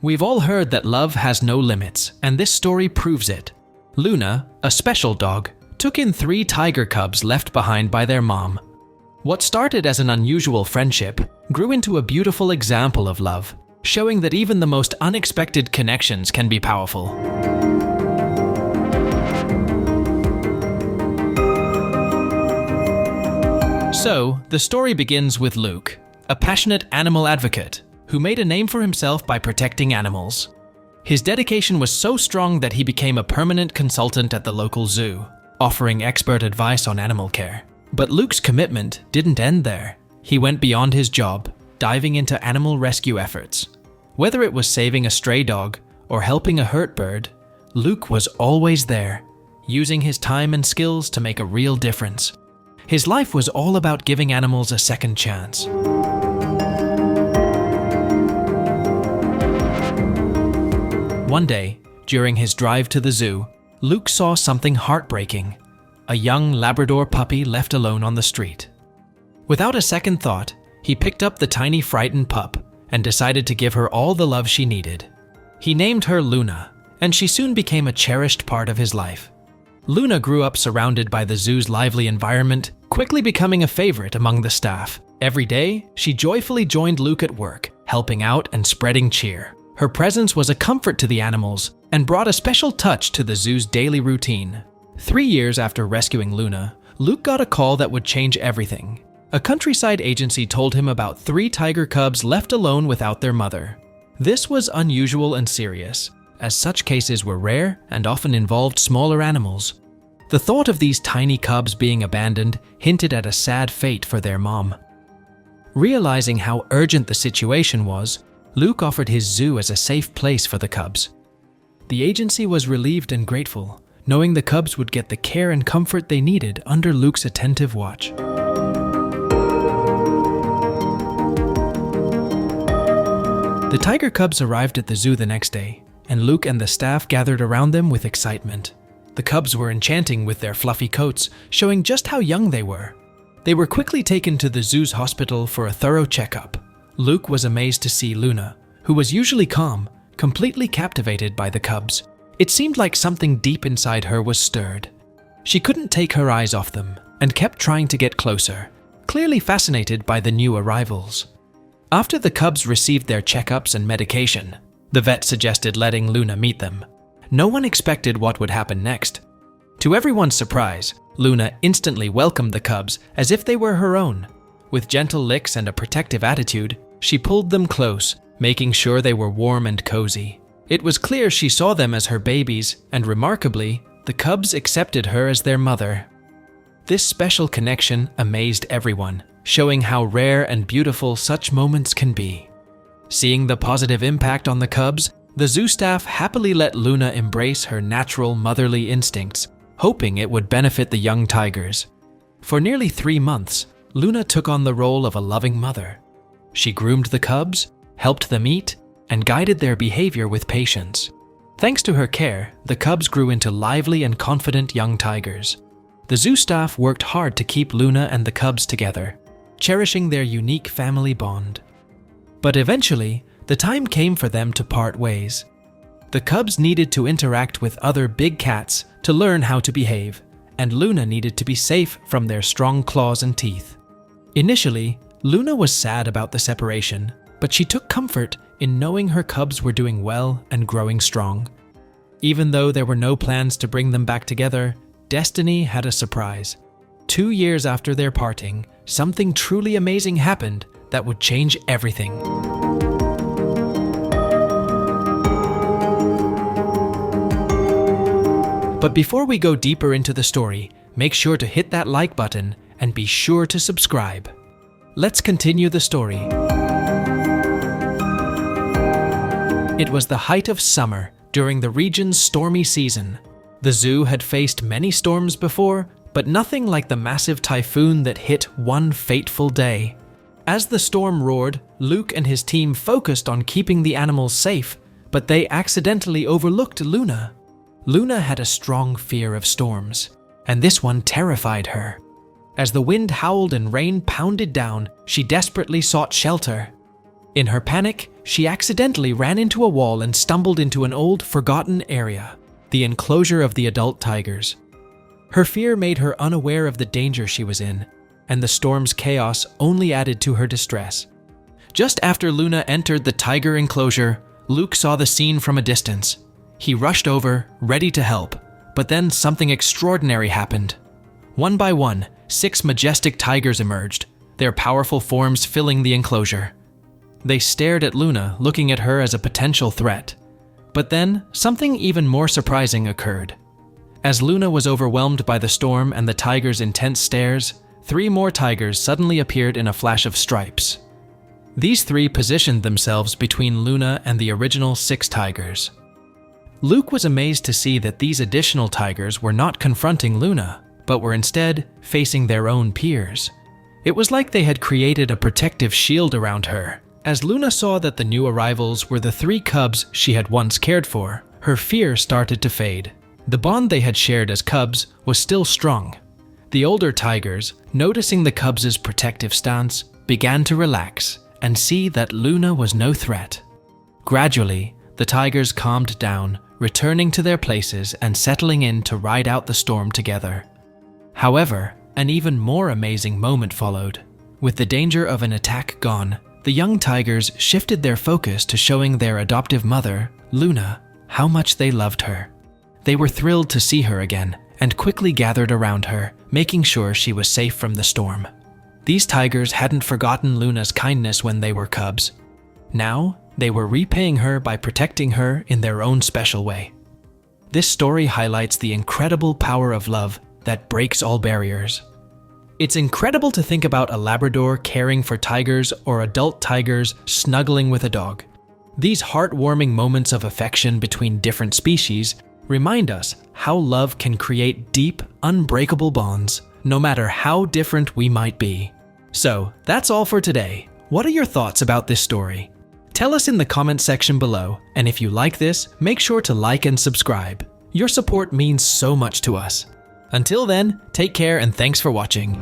We've all heard that love has no limits, and this story proves it. Luna, a special dog, took in 3 tiger cubs left behind by their mom. What started as an unusual friendship grew into a beautiful example of love, showing that even the most unexpected connections can be powerful. So, the story begins with Luke, a passionate animal advocate who made a name for himself by protecting animals. His dedication was so strong that he became a permanent consultant at the local zoo, offering expert advice on animal care. But Luke's commitment didn't end there. He went beyond his job, diving into animal rescue efforts. Whether it was saving a stray dog or helping a hurt bird, Luke was always there, using his time and skills to make a real difference. His life was all about giving animals a second chance. One day, during his drive to the zoo, Luke saw something heartbreaking: a young Labrador puppy left alone on the street. Without a second thought, he picked up the tiny frightened pup and decided to give her all the love she needed. He named her Luna, and she soon became a cherished part of his life. Luna grew up surrounded by the zoo's lively environment, quickly becoming a favorite among the staff. Every day, she joyfully joined Luke at work, helping out and spreading cheer. Her presence was a comfort to the animals and brought a special touch to the zoo's daily routine. 3 years after rescuing Luna, Luke got a call that would change everything. A countryside agency told him about 3 tiger cubs left alone without their mother. This was unusual and serious, as such cases were rare and often involved smaller animals. The thought of these tiny cubs being abandoned hinted at a sad fate for their mom. Realizing how urgent the situation was, Luke offered his zoo as a safe place for the cubs. The agency was relieved and grateful, knowing the cubs would get the care and comfort they needed under Luke's attentive watch. The tiger cubs arrived at the zoo the next day, and Luke and the staff gathered around them with excitement. The cubs were enchanting with their fluffy coats, showing just how young they were. They were quickly taken to the zoo's hospital for a thorough checkup. Luke was amazed to see Luna, who was usually calm, completely captivated by the cubs. It seemed like something deep inside her was stirred. She couldn't take her eyes off them and kept trying to get closer, clearly fascinated by the new arrivals. After the cubs received their checkups and medication, the vet suggested letting Luna meet them. No one expected what would happen next. To everyone's surprise, Luna instantly welcomed the cubs as if they were her own. With gentle licks and a protective attitude, she pulled them close, making sure they were warm and cozy. It was clear she saw them as her babies, and remarkably, the cubs accepted her as their mother. This special connection amazed everyone, showing how rare and beautiful such moments can be. Seeing the positive impact on the cubs, the zoo staff happily let Luna embrace her natural motherly instincts, hoping it would benefit the young tigers. For nearly 3 months, Luna took on the role of a loving mother. She groomed the cubs, helped them eat, and guided their behavior with patience. Thanks to her care, the cubs grew into lively and confident young tigers. The zoo staff worked hard to keep Luna and the cubs together, cherishing their unique family bond. But eventually, the time came for them to part ways. The cubs needed to interact with other big cats to learn how to behave, and Luna needed to be safe from their strong claws and teeth. Initially, Luna was sad about the separation, but she took comfort in knowing her cubs were doing well and growing strong. Even though there were no plans to bring them back together, destiny had a surprise. 2 years after their parting, something truly amazing happened that would change everything. But before we go deeper into the story, make sure to hit that like button and be sure to subscribe. Let's continue the story. It was the height of summer during the region's stormy season. The zoo had faced many storms before, but nothing like the massive typhoon that hit one fateful day. As the storm roared, Luke and his team focused on keeping the animals safe, but they accidentally overlooked Luna. Luna had a strong fear of storms, and this one terrified her. As the wind howled and rain pounded down, she desperately sought shelter. In her panic, she accidentally ran into a wall and stumbled into an old, forgotten area, the enclosure of the adult tigers. Her fear made her unaware of the danger she was in, and the storm's chaos only added to her distress. Just after Luna entered the tiger enclosure, Luke saw the scene from a distance. He rushed over, ready to help, but then something extraordinary happened. One by one, 6 majestic tigers emerged, their powerful forms filling the enclosure. They stared at Luna, looking at her as a potential threat. But then, something even more surprising occurred. As Luna was overwhelmed by the storm and the tigers' intense stares, 3 more tigers suddenly appeared in a flash of stripes. These 3 positioned themselves between Luna and the original 6 tigers. Luke was amazed to see that these additional tigers were not confronting Luna, but were instead facing their own peers. It was like they had created a protective shield around her. As Luna saw that the new arrivals were the 3 cubs she had once cared for, her fear started to fade. The bond they had shared as cubs was still strong. The older tigers, noticing the cubs' protective stance, began to relax and see that Luna was no threat. Gradually, the tigers calmed down, returning to their places and settling in to ride out the storm together. However, an even more amazing moment followed. With the danger of an attack gone, the young tigers shifted their focus to showing their adoptive mother, Luna, how much they loved her. They were thrilled to see her again and quickly gathered around her, making sure she was safe from the storm. These tigers hadn't forgotten Luna's kindness when they were cubs. Now, they were repaying her by protecting her in their own special way. This story highlights the incredible power of love that breaks all barriers. It's incredible to think about a Labrador caring for tigers or adult tigers snuggling with a dog. These heartwarming moments of affection between different species remind us how love can create deep, unbreakable bonds, no matter how different we might be. So, that's all for today. What are your thoughts about this story? Tell us in the comment section below, and if you like this, make sure to like and subscribe. Your support means so much to us. Until then, take care and thanks for watching.